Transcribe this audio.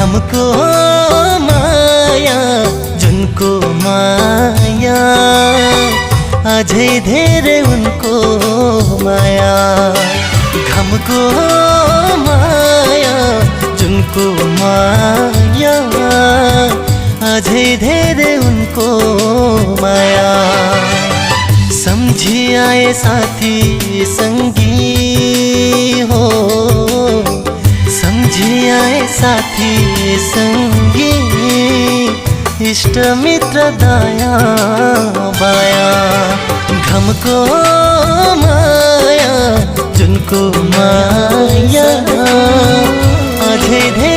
घमको माया जुनको माया अझै धेरै उनको माया घमको माया जुनको माया अझै धेरै उनको माया सम्झी आए साथी संगी हो सम्झी आए साथी संगी इष्ट मित्र दया बाया घमको माया जुनको माया अझै धेरै